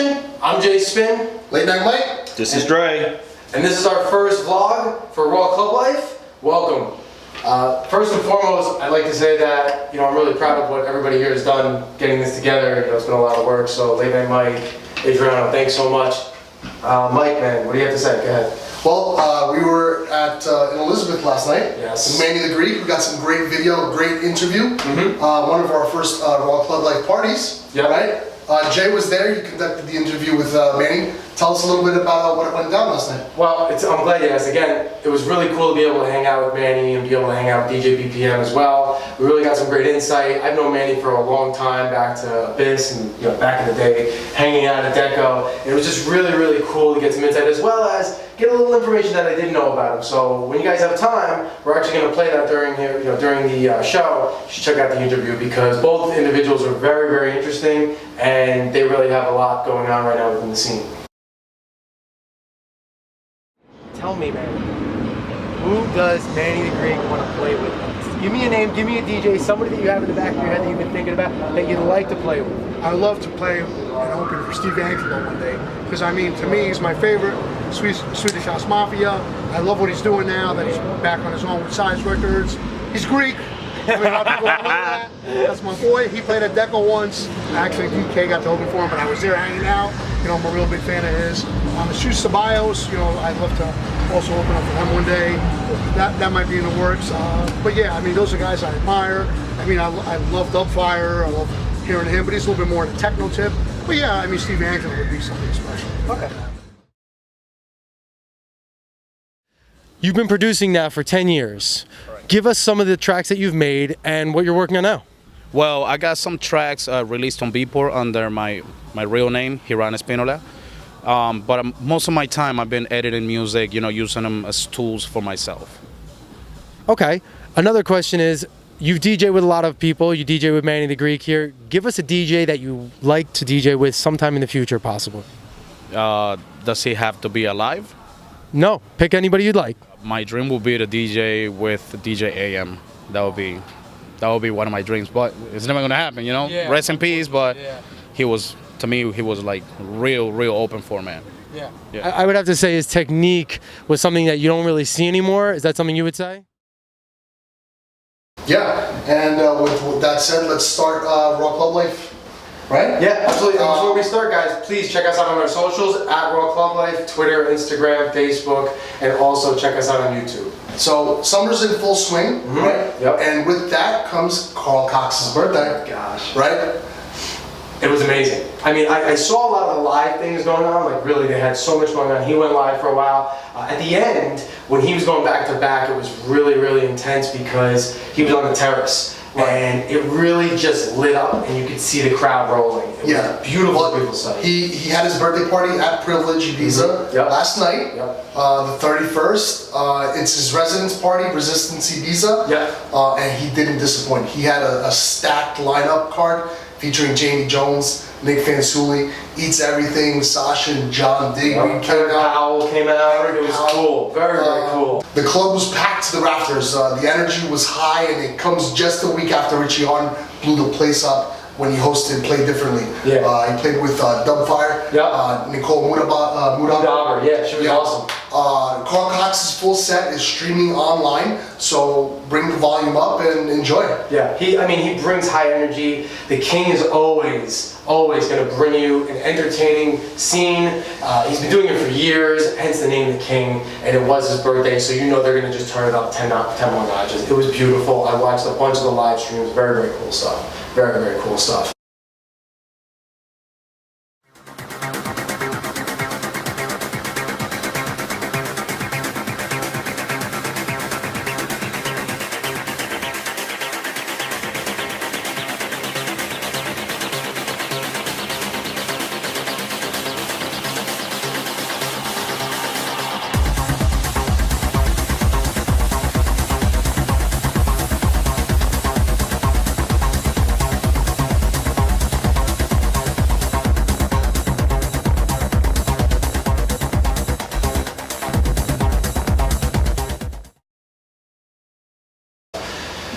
Action. I'm Jay Spin. Late Night Mike. This is Dre. And this is our first vlog for Raw Club Life. Welcome. First and foremost, I'd like to say that I'm really proud of what everybody here has done getting this together. It's been a lot of work. So Late Night Mike, Adriano, thanks so much. Mike, man, what do you have to say? Go ahead. Well, we were at in Elizabeth last night. Yes. With Manny The Greek. We got some great video, great interview. One of our first Raw Club Life parties. Yeah. Right? Jay was there. He conducted the interview with Manny. Tell us a little bit about what went down last night. Well, I'm glad you asked. Again, it was really cool to be able to hang out with Manny and be able to hang out with DJ BPM as well. We really got some great insight. I've known Manny for a long time, back to Abyss and back in the day, hanging out at Deco. It was just really, really cool to get some insight as well as get a little information that I didn't know about him. So when you guys have time, we're actually going to play that during the show. You should check out the interview because both individuals are very, very interesting and they really have a lot going on right now within the scene. Tell me, man, who does Manny The Greek want to play with next? Give me a name, give me a DJ, somebody that you have in the back of your head that you've been thinking about that you'd like to play with. I love to play and open for Steve Angelo one day because I mean, to me, he's my favorite Swedish House Mafia. I love what he's doing now that he's back on his own with Size Records. He's Greek. I mean, a lot of people don't know that. That's my boy. He played at Deco once. Actually, DK got to open for him, but I was there hanging out. I'm a real big fan of his. The Shoes Ceballos, I'd love to also open up for them one day. That might be in the works. But yeah, I mean, those are guys I admire. I mean, I love Dubfire. I love hearing him, but he's a little bit more of the techno tip. But yeah, I mean, Steve Angelo would be something special. Okay. You've been producing now for 10 years. Give us some of the tracks that you've made and what you're working on now. Well, I got some tracks released on Beatport under my real name, Hiran Espinola. But most of my time I've been editing music, using them as tools for myself. Okay. Another question is, you DJ with a lot of people. You DJ with Manny The Greek here. Give us a DJ that you like to DJ with sometime in the future, possible. Does he have to be alive? No. Pick anybody you'd like. My dream would be to DJ with DJ AM. That would be one of my dreams, but it's never gonna happen, Yeah. Rest in peace, but yeah. To me, he was like real open for man. Yeah. Yeah. I would have to say his technique was something that you don't really see anymore. Is that something you would say? Yeah. And with that said, let's start Raw Club Life. Right? Yeah, absolutely. Before we start, guys, please check us out on our socials at Raw Club Life, Twitter, Instagram, Facebook, and also check us out on YouTube. So summer's in full swing, right? Yep. And with that comes Carl Cox's birthday. Gosh. Right? It was amazing. I mean, I saw a lot of the live things going on. Like, really, they had so much going on. He went live for a while. At the end, when he was going back to back, it was really, really intense because he was on the terrace. And it really just lit up, and you could see the crowd rolling. It was a beautiful, beautiful sight. He had his birthday party at Privilege Ibiza last night, the 31st. It's his residence party, Resistance Ibiza, and he didn't disappoint. He had a stacked lineup card featuring Jamie Jones, Nick Fansuli, Eats Everything, Sasha and John Digby Kevin Powell came out. It was cool. Very, very cool. The club was packed to the rafters. The energy was high, and it comes just a week after Richie Harden blew the place up when he hosted Play Differently. Yeah. He played with Dubfire, Nicole Mudaber. Yeah, she was awesome. Carl Cox's full set is streaming online, so bring the volume up and enjoy it. Yeah, he brings high energy. The King is always going to bring you an entertaining scene. He's been doing it for years, hence the name The King, and it was his birthday, so they're going to just turn it up 10 more notches. It was beautiful. I watched a bunch of the live streams. Very, very cool stuff. Very, very cool stuff.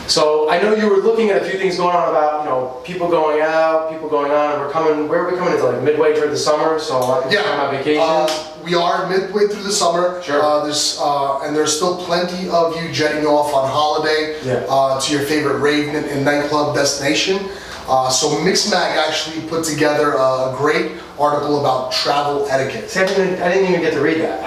So I know you were looking at a few things going on about, you know, people going out, people going on, and we're coming, where are we coming into, like midway through the summer, so I can start my vacation? We are midway through the summer. Sure. And there's still plenty of you jetting off on holiday to your favorite rave and nightclub destination. So Mixmag actually put together a great article about travel etiquette. See, I didn't even get to read that.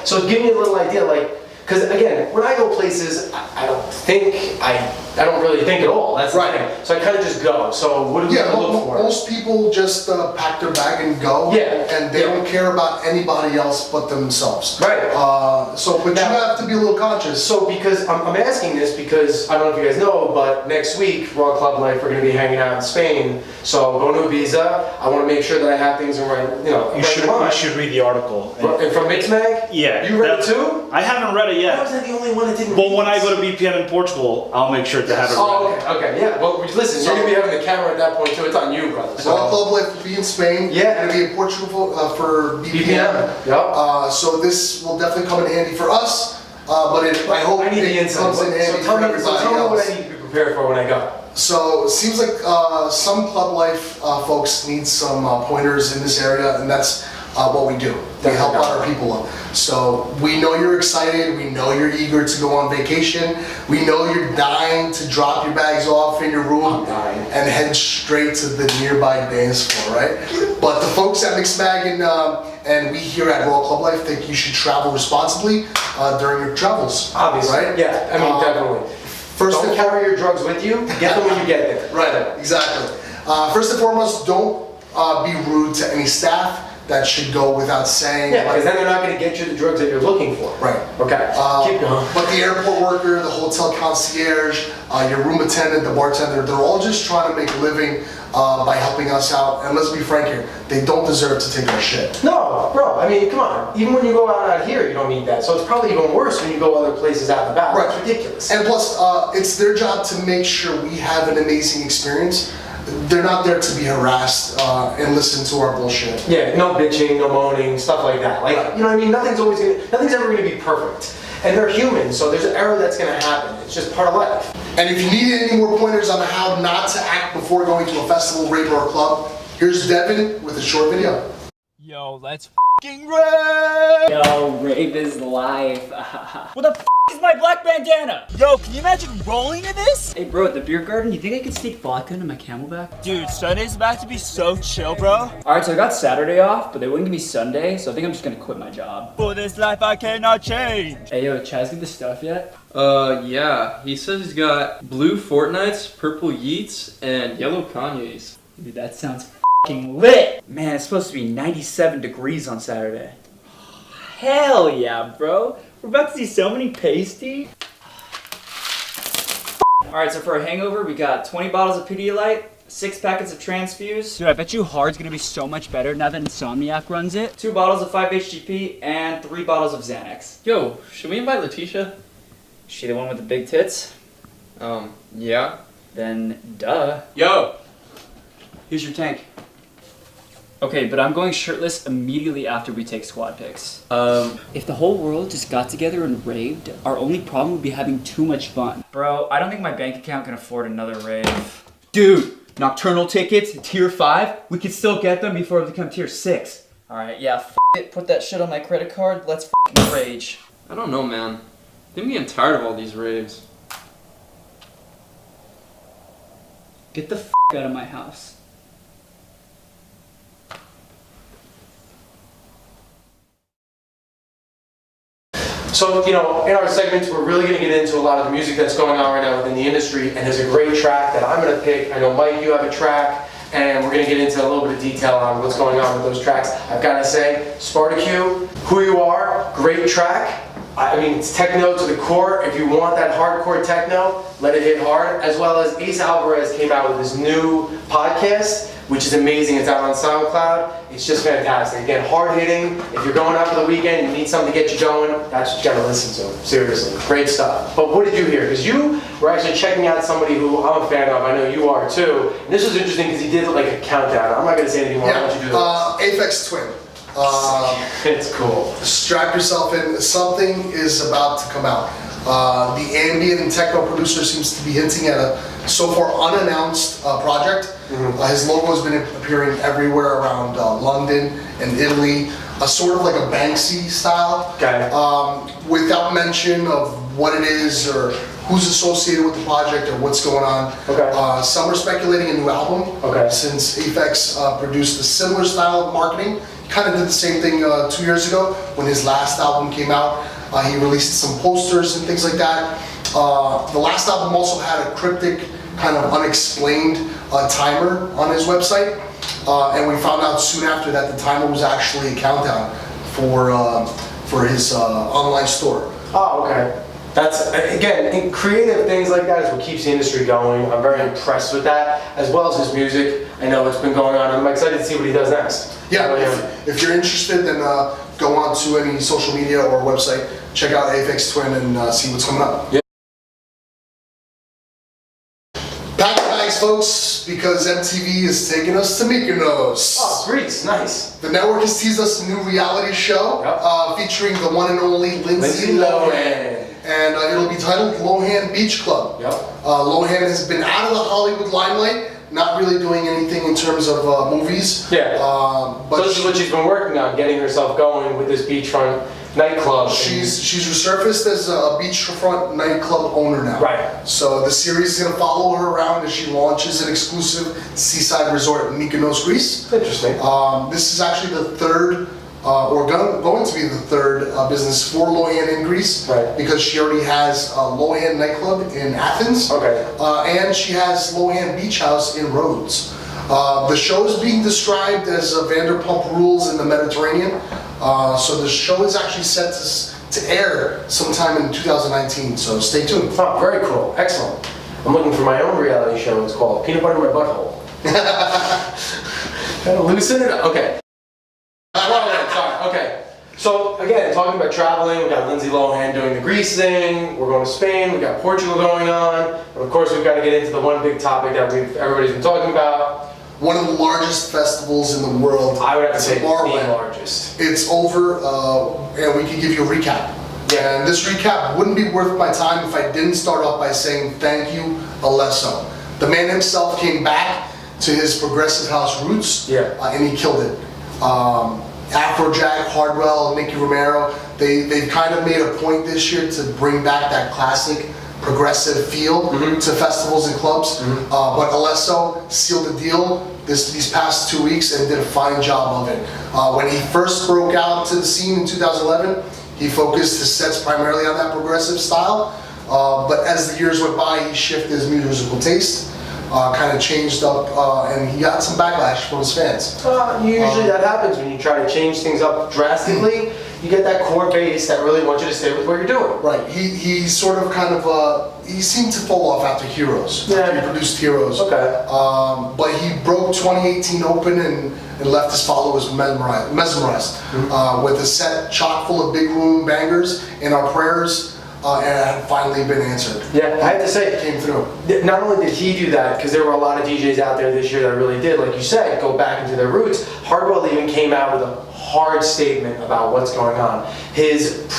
So give me a little idea, like, because again, when I go places, I don't really think at all. That's right. The thing. So I kind of just go. So what do you look for? Most people just pack their bag and go. Yeah. And they don't care about anybody else but themselves. Right. But you have to be a little conscious. So because I'm asking this because I don't know if you guys know, but next week, Raw Club Life, we're going to be hanging out in Spain. So going to Ibiza, I want to make sure that I have things in right, you know. You should read the article. And from Mixmag? Yeah. You read it too? I haven't read it yet. Why was I the only one that didn't read Well, when I go to BPM in Portugal, I'll make sure to have it read. Oh, okay, yeah. Well, listen, you're going to be having the camera at that point too. It's on you, brother. So. Raw Club Life will be in Spain. Yeah. We're going to be in Portugal for BPM. Yep. So this will definitely come in handy for us. I hope I need the it insight. comes in handy for everybody So tell me else. what I need to be prepared for when I go. So it seems like some Club Life folks need some pointers in this area, and that's what we do. We help out our people up. So we know you're excited, we know you're eager to go on vacation, we know you're dying to drop your bags off in your room and head straight to the nearby dance floor, right? But the folks at Mixmag and we here at Raw Club Life think you should travel responsibly during your travels. Obviously, right? Yeah, I mean, definitely. Don't carry your drugs with you. Get them when you get there. Right, exactly. First and foremost, don't be rude to any staff. That should go without saying. Yeah, because then they're not going to get you the drugs that you're looking for. Right. Okay. Keep going. But the airport worker, the hotel concierge, your room attendant, the bartender, they're all just trying to make a living by helping us out. And let's be frank here, they don't deserve to take our shit. No, bro. I mean, come on. Even when you go out here, you don't need that. So it's probably even worse when you go other places out and about. Right. It's ridiculous. And plus, it's their job to make sure we have an amazing experience. They're not there to be harassed and listen to our bullshit. Yeah, no bitching, no moaning, stuff like that. Like, you know what I mean? Nothing's ever gonna be perfect. And they're human, so there's an error that's gonna happen. It's just part of life. And if you need any more pointers on how not to act before going to a festival, rave, or a club, here's Devin with a short video. Yo, let's f***ing rave! Yo, rave is life. What the f*** is my black bandana? Yo, can you imagine rolling to this? Hey bro, at the beer garden, you think I could sneak vodka into my Camelback? Dude, Sunday's about to be so chill, bro. Alright, so I got Saturday off, but they wouldn't give me Sunday, so I think I'm just gonna quit my job. For this life I cannot change. Hey yo, Chaz get the stuff yet? Yeah. He says he's got blue Fortnites, purple Yeats, and yellow Kanye's. Dude, that sounds f***ing lit! Man, it's supposed to be 97 degrees on Saturday. Hell yeah, bro. We're about to see so many pasty. Alright, so for a hangover, we got 20 bottles of Pedialyte, 6 packets of Transfuse. Dude, I bet you Hard's gonna be so much better now that Insomniac runs it. 2 bottles of 5-HTP, and 3 bottles of Xanax. Yo, should we invite Letitia? She the one with the big tits? Yeah. Then, duh. Yo! Here's your tank. Okay, but I'm going shirtless immediately after we take squad pics. If the whole world just got together and raved, our only problem would be having too much fun. Bro, I don't think my bank account can afford another rave. Dude, nocturnal tickets, tier 5, we can still get them before we become tier 6. Alright, yeah, f it, put that shit on my credit card, let's f***ing rage. I don't know, man. I think I'm getting tired of all these raves. Get the f out of my house. So, you know, in our segments, we're really going to get into a lot of the music that's going on right now within the industry, and there's a great track that I'm going to pick. I know, Mike, you have a track, and we're going to get into a little bit of detail on what's going on with those tracks. I've got to say, Spartacue, Who You Are, great track. I mean, it's techno to the core. If you want that hardcore techno, let it hit hard. As well as Ace Alvarez came out with his new podcast, which is amazing. It's out on SoundCloud. It's just fantastic. Again, hard hitting. If you're going out for the weekend and you need something to get you going, that's what you gotta listen to. Seriously, great stuff. But what did you hear? Because you were actually checking out somebody who I'm a fan of. I know you are too. And this was interesting because he did like a countdown. I'm not gonna say anything more. I'll let you do this. Aphex Twin. It's cool. Strap yourself in. Something is about to come out. The ambient and techno producer seems to be hinting at a so far unannounced project. His logo has been appearing everywhere around London and Italy, sort of like a Banksy style, without mention of what it is or who's associated with the project or what's going on. Some are speculating a new album, since Aphex produced a similar style of marketing. Kind of did the same thing 2 years ago when his last album came out. He released some posters and things like that. The last album also had a cryptic, kind of unexplained timer on his website. And we found out soon after that the timer was actually a countdown for his online store. Oh, okay. That's, again, creative things like that is what keeps the industry going. I'm very impressed with that, as well as his music. I know it's been going on, and I'm excited to see what he does next. Yeah, if you're interested, then go on to any social media or website, check out Aphex Twin and see what's coming up. Yeah. Pack your bags, folks, because MTV is taking us to Mykonos. Oh, Greece, nice. The network has teased us a new reality show featuring the one and only Lindsay Lohan. And it'll be titled Lohan Beach Club. Lohan has been out of the Hollywood limelight, not really doing anything in terms of movies. But so this is what she's been working on, getting herself going with this beachfront nightclub. She's resurfaced as a beachfront nightclub owner now. So the series is going to follow her around as she launches an exclusive seaside resort in Mykonos, Greece. Interesting. This is actually the third, or going to be the third business for Lohan in Greece, because she already has Lohan nightclub in Athens, and she has Lohan Beach House in Rhodes. The show is being described as Vanderpump Rules in the Mediterranean. So the show is actually set to air sometime in 2019. So stay tuned. Oh, very cool. Excellent. I'm looking for my own reality show. It's called Peanut Butter in My Butthole. Gotta loosen it up. Okay. Okay. So again, talking about traveling, we got Lindsay Lohan doing the Greece thing. We're going to Spain. We got Portugal going on. And of course, we've got to get into the one big topic that everybody's been talking about. One of the largest festivals in the world. I would have to say Tomorrowland. the largest. It's over, and we can give you a recap. And this recap wouldn't be worth my time if I didn't start off by saying thank you, Alesso. The man himself came back to his progressive house roots, and he killed it. Afrojack, Hardwell, Nicky Romero, they've kind of made a point this year to bring back that classic progressive feel to festivals and clubs. But Alesso sealed the deal these past 2 weeks and did a fine job of it. When he first broke out to the scene in 2011, he focused his sets primarily on that progressive style. But as the years went by, he shifted his musical taste, kind of changed up, and he got some backlash from his fans. Usually that happens when you try to change things up drastically. You get that core base that really wants you to stay with what you're doing. Right. He sort of kind of he seemed to fall off after Heroes. After he produced Heroes. But he broke 2018 open and left his followers mesmerized with a set chock full of big room bangers and our prayers. And it had finally been answered. Yeah, I have to say, it came through. Not only did he do that, because there were a lot of DJs out there this year that really did, like you said, go back into their roots. Hardwell even came out with a hard statement about what's going on. His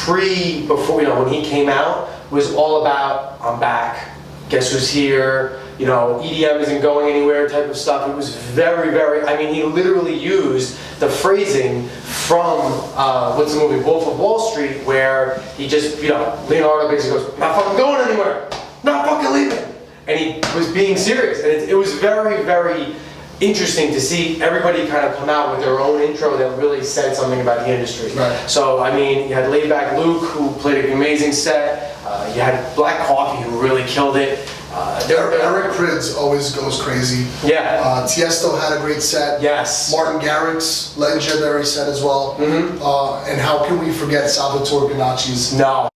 before, when he came out, was all about, I'm back, guess who's here, EDM isn't going anywhere type of stuff. It was very, very, I mean, he literally used the phrasing from, what's the movie, Wolf of Wall Street, where he just, Leonardo basically goes, not fucking going anywhere, not fucking leaving. And he was being serious. And it was very, very interesting to see everybody kind of come out with their own intro that really said something about the industry. So, I mean, you had Laidback Luke, who played an amazing set. You had Black Coffee, who really killed it. Eric Prydz always goes crazy. Tiesto had a great set. Martin Garrix's legendary set as well. And how can we forget Salvatore Ganacci's? No.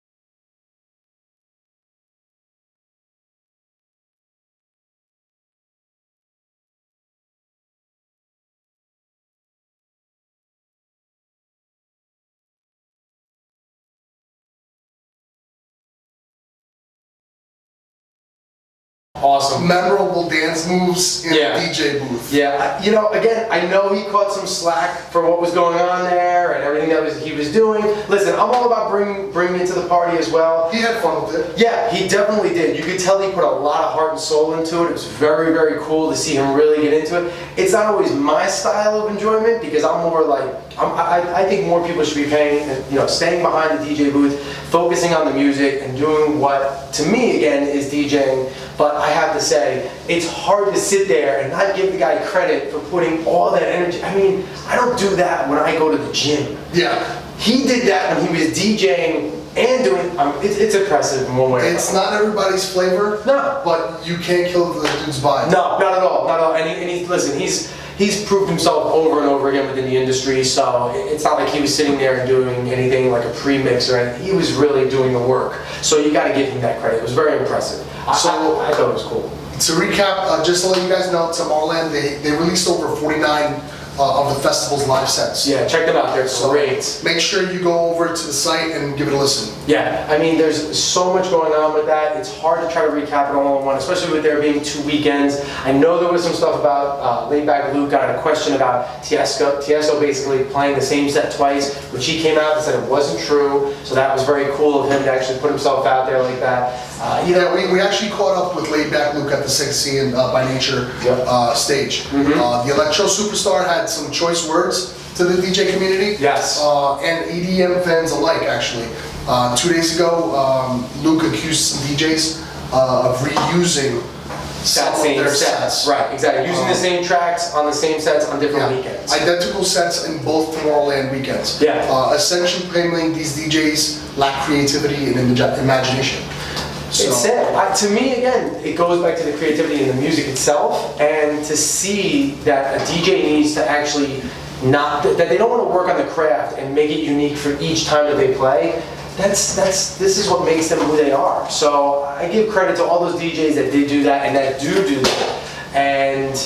Awesome. memorable dance moves in Yeah. the DJ booth. Yeah, you know, again, I know he caught some slack for what was going on there and everything that he was doing. Listen, I'm all about bringing it to the party as well. He had fun with it. Yeah, he definitely did. You could tell he put a lot of heart and soul into it. It was very, very cool to see him really get into it. It's not always my style of enjoyment because I'm more like, I think more people should be staying behind the DJ booth, focusing on the music and doing what, to me, again, is DJing. But I have to say, it's hard to sit there and not give the guy credit for putting all that energy. I mean, I don't do that when I go to the gym. Yeah. He did that when he was DJing and doing, it's impressive in one way. It's not everybody's flavor. No. But you can't kill the dude's vibe. No, not at all, not at all. And listen, he's proved himself over and over again within the industry, so it's not like he was sitting there and doing anything like a pre-mix or anything. He was really doing the work. So you got to give him that credit. It was very impressive. I thought it was cool. To recap, just to let you guys know, Tomorrowland, they released over 49 of the festival's live sets. Yeah, check them out. They're great. Make sure you go over to the site and give it a listen. Yeah, I mean, there's so much going on with that. It's hard to try to recap it all in one, especially with there being 2 weekends. I know there was some stuff about Laid Back Luke got a question about Tiesto basically playing the same set twice, which he came out and said it wasn't true. So that was very cool of him to actually put himself out there like that. We actually caught up with Laid Back Luke at the 16 by Nature stage. The Electro Superstar had some choice words to the DJ community. Yes. And EDM fans alike, actually. 2 days ago, Luke accused some DJs of reusing some of their sets. Right, exactly. Using the same tracks on the same sets on different weekends. Identical sets in both Tomorrowland weekends. Yeah. Essentially claiming these DJs lack creativity and imagination. It's sad. To me, again, it goes back to the creativity in the music itself, and to see that a DJ needs to actually that they don't want to work on the craft and make it unique for each time that they play. This is what makes them who they are. So I give credit to all those DJs that did do that and that do that. And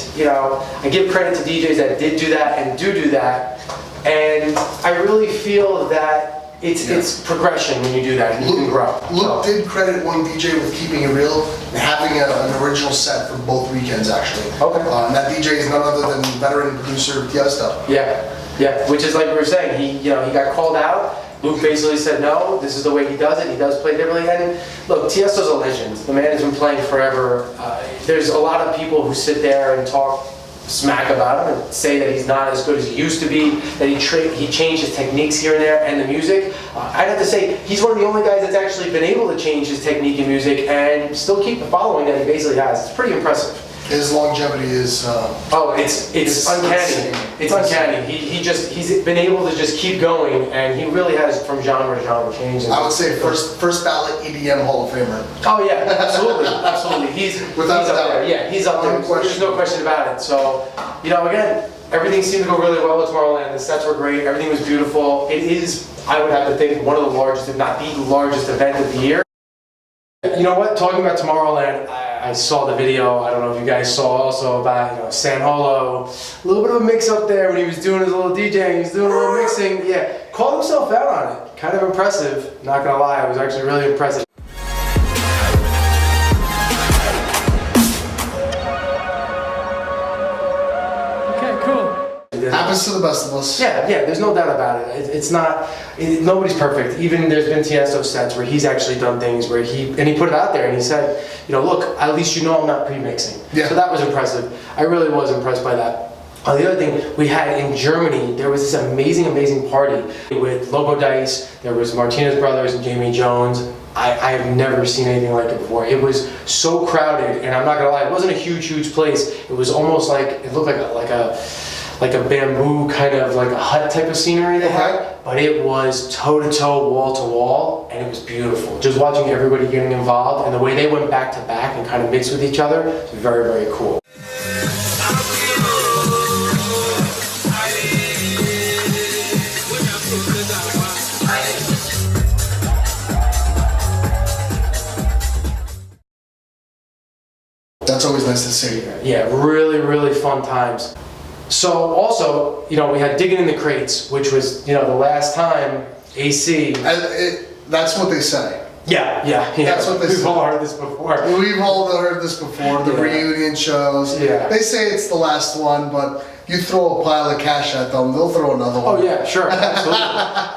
I give credit to DJs that did do that and do that. And I really feel that it's progression when you do that, and you can grow. Luke did credit one DJ with keeping it real and having an original set for both weekends, actually. Okay. And that DJ is none other than veteran producer Tiesto. Yeah. Which is like we were saying, he got called out. Luke basically said, no, this is the way he does it. He does play differently. And look, Tiesto's a legend. The man has been playing forever. There's a lot of people who sit there and talk smack about him and say that he's not as good as he used to be, that he changed his techniques here and there and the music. I'd have to say he's one of the only guys that's actually been able to change his technique in music and still keep the following that he basically has. It's pretty impressive. His longevity is it's uncanny. It's uncanny. He's been able to just keep going, and he really has from genre to genre changed. I would say first ballot EDM Hall of Famer. Oh yeah, absolutely. He's up there. Yeah, he's up there. There's no question about it. So, again, everything seemed to go really well with Tomorrowland. The sets were great. Everything was beautiful. It is, I would have to think, one of the largest, if not the largest event of the year. You know what? Talking about Tomorrowland, I saw the video. I don't know if you guys saw also about San Holo. A little bit of a mix up there when he was doing his little DJing. He was doing a little mixing. Yeah, called himself out on it. Kind of impressive. Not gonna lie, I was actually really impressed. Happens to the best of us. Yeah, there's no doubt about it. It's not, nobody's perfect. Even there's been Tiesto sets where he's actually done things where he put it out there and he said, look, at least I'm not pre-mixing. Yeah. So that was impressive. I really was impressed by that. The other thing we had in Germany, there was this amazing party with Loco Dice, there was Martinez brothers and Jamie Jones. I have never seen anything like it before. It was so crowded, and I'm not gonna lie, it wasn't a huge place. It was almost like, it looked like a bamboo kind of like a hut type of scenery they had, but it was toe-to-toe, wall-to-wall, and it was beautiful. Just watching everybody getting involved and the way they went back to back and kind of mixed with each other, it was very cool. That's always nice to see. Yeah, really fun times. So also, we had Digging in the Crates, which was, the last time AC. That's what they say. Yeah. That's what they We've say. all heard this before. We've all heard this before, the Yeah. reunion shows. Yeah. They say it's the last one, but you throw a pile of cash at them, they'll throw another one. Oh yeah, sure, absolutely.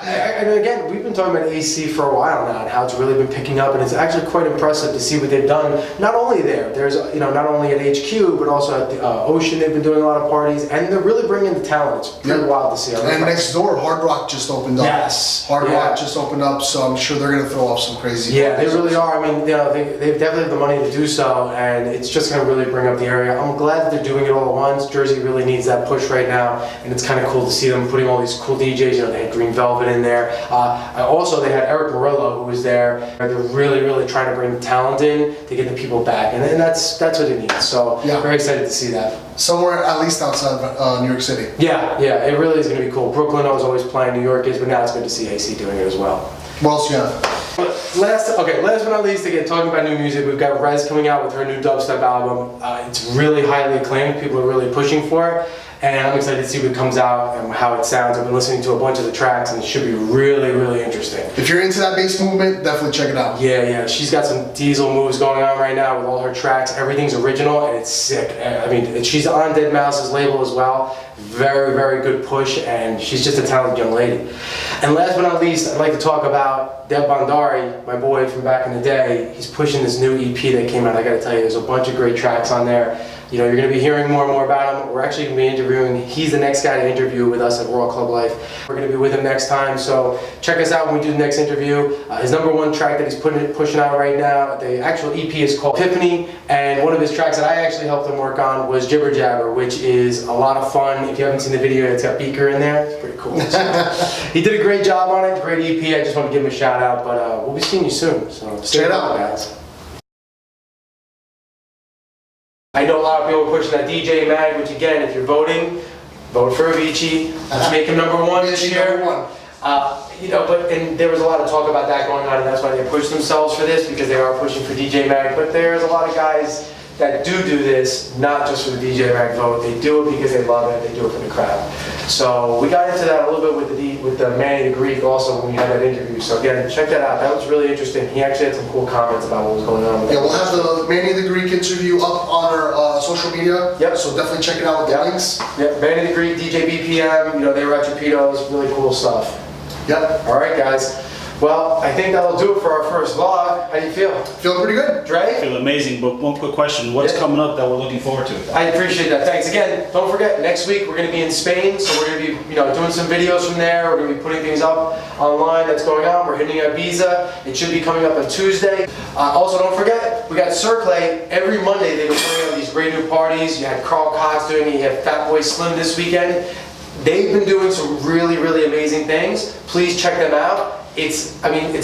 And again, we've been talking about AC for a while now and how it's really been picking up, and it's actually quite impressive to see what they've done. Not only there's not only at HQ, but also at the Ocean. They've been doing a lot of parties, and they're really bringing the talent. It's pretty wild to see. And next door, Hard Rock just opened up. Yes. Hard Rock just opened up, so I'm sure they're gonna throw off some crazy. Yeah, they parties. really are. I mean, they've definitely have the money to do so, and it's just going to really bring up the area. I'm glad that they're doing it all at once. Jersey really needs that push right now, and it's kind of cool to see them putting all these cool DJs. They had Green Velvet in there. Also, they had Eric Murillo, who was there. They're really, really trying to bring the talent in to get the people back, and that's what it needs. So, very excited to see that. Somewhere at least outside of New York City. Yeah, it really is going to be cool. Brooklyn I was always playing, New York is, but now it's good to see AC doing it as well. What else you have? Last but not least, again, talking about new music, we've got Rez coming out with her new dubstep album. It's really highly acclaimed. People are really pushing for it, and I'm excited to see what comes out and how it sounds. I've been listening to a bunch of the tracks, and it should be really, really interesting. If you're into that bass movement, definitely check it out. Yeah. She's got some diesel moves going on right now with all her tracks. Everything's original, and it's sick. I mean, she's on Dead Mouse's label as well. Very, very good push, and she's just a talented young lady. And last but not least, I'd like to talk about Deb Bondari, my boy from back in the day. He's pushing this new EP that came out. I gotta tell you, there's a bunch of great tracks on there. You're gonna be hearing more and more about him. We're actually gonna be interviewing, he's the next guy to interview with us at Raw Club Life. We're gonna be with him next time, so check us out when we do the next interview. His #1 track that he's pushing out right now, the actual EP is called Epiphany, and one of his tracks that I actually helped him work on was Jibber Jabber, which is a lot of fun. If you haven't seen the video, it's got Beaker in there. It's pretty cool. So, he did a great job on it, great EP. I just want to give him a shout out, but we'll be seeing you soon, so stay tuned, guys. I know a lot of people are pushing that DJ Mag, which again, if you're voting, vote for Avicii. Let's make him #1 this year. And there was a lot of talk about that going on, and that's why they pushed themselves for this, because they are pushing for DJ Mag. But there's a lot of guys that do this, not just for the DJ Mag vote. They do it because they love it. They do it for the crowd. So we got into that a little bit with the Manny The Greek also when we had that interview. So again, check that out. That was really interesting. He actually had some cool comments about what was going on with that. Yeah, we'll have the Manny The Greek interview up on our social media. Yep. So definitely check it out with the links. Yep, Manny The Greek, DJ BPM, they were at Torpedoes, really cool stuff. Yep. All right, guys. Well, I think that'll do it for our first vlog. How do you feel? Feeling pretty good. I Dre? feel amazing, but one quick question. What's coming up that we're looking forward to? I appreciate that. Thanks again. Don't forget, next week we're going to be in Spain, so we're going to be, doing some videos from there. We're going to be putting things up online that's going on. We're hitting Ibiza. It should be coming up on Tuesday. Also, don't forget, we got Circle. Every Monday they've been putting on these great new parties. You had Carl Cox doing it. You had Fatboy Slim this weekend. They've been doing some really, really amazing things. Please check them out. It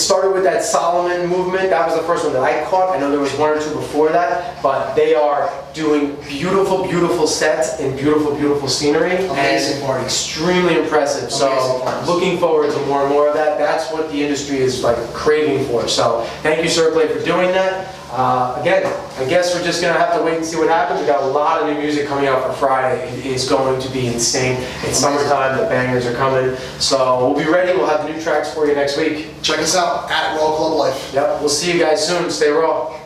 started with that Solomon movement. That was the first one that I caught. I know there was one or two before that, but they are doing beautiful, beautiful sets and beautiful, beautiful scenery. Amazing parties. Extremely impressive. So looking forward to more and more of that. That's what the industry is craving for. So thank you, Circle, for doing that. Again, I guess we're just going to have to wait and see what happens. We got a lot of new music coming out for Friday. It is going to be insane. It's summertime, the bangers are coming. So we'll be ready. We'll have the new tracks for you next week. Check us out at Raw Club Life. Yep, we'll see you guys soon. Stay raw.